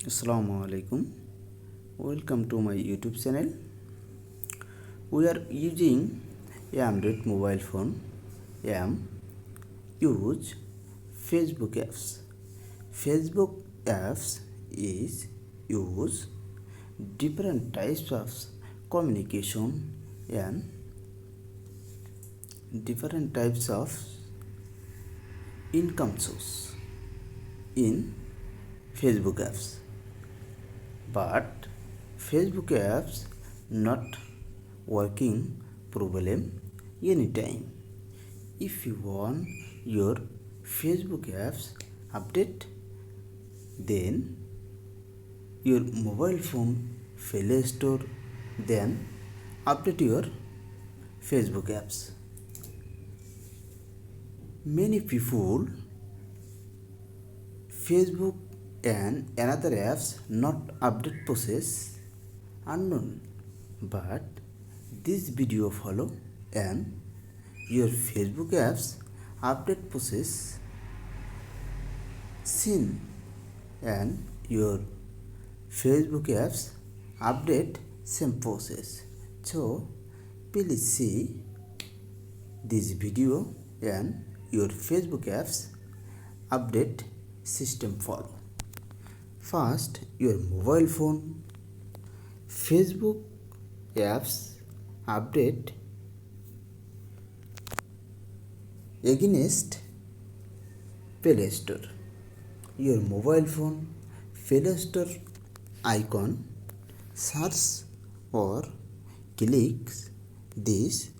Assalamu alaikum. Welcome to my YouTube channel. We are using Android mobile phone. Use Facebook apps. Facebook apps is use different types of communication and different types of income source in Facebook apps. But Facebook apps not working problem anytime. If you want your Facebook apps update, then your mobile phone Play Store, then update your Facebook apps. Many people Facebook and another apps not update process unknown, but this video follow and your Facebook apps update process seen and your Facebook apps update same process. So please see this video and your Facebook apps update system follow. First, your mobile phone Facebook apps update against Play Store. Your mobile phone Play Store icon, search or click these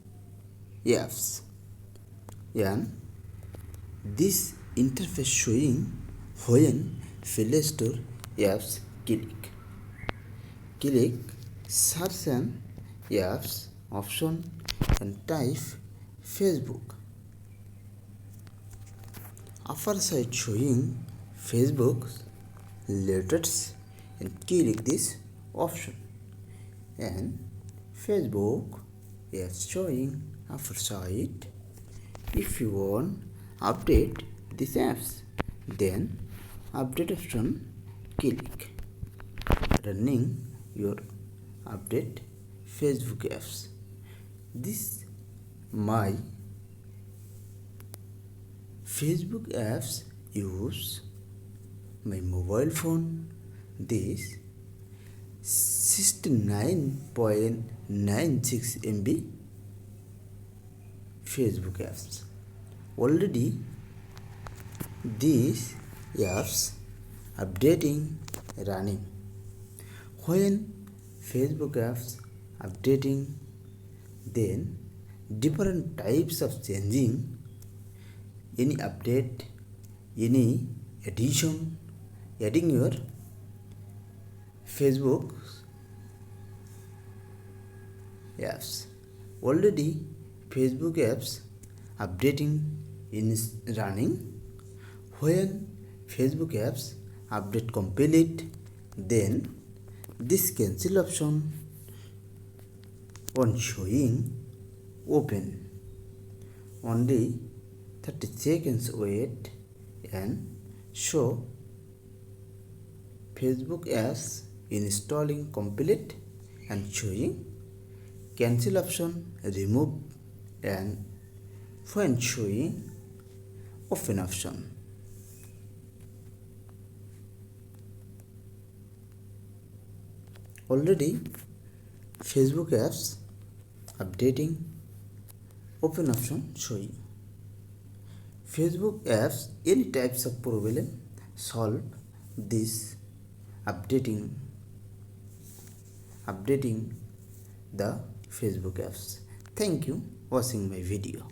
apps and this interface showing when Play Store apps click search and apps option and type Facebook. Upper side showing Facebook letters and click this option and Facebook apps showing upper side. If you want update these apps, then update option click. Running your update Facebook apps. This my Facebook apps use my mobile phone. This 69.96 MB Facebook apps. Already these apps updating running. When Facebook apps updating, then different types of changing, any update, any addition, adding your Facebook apps. Already Facebook apps updating is running. When Facebook apps update complete, then this cancel option on showing open. Only 30 seconds wait and show Facebook apps installing complete and showing cancel option remove and when showing open option. Already Facebook apps updating open option showing. Facebook apps any types of problem solve this updating the Facebook apps. Thank you watching my video.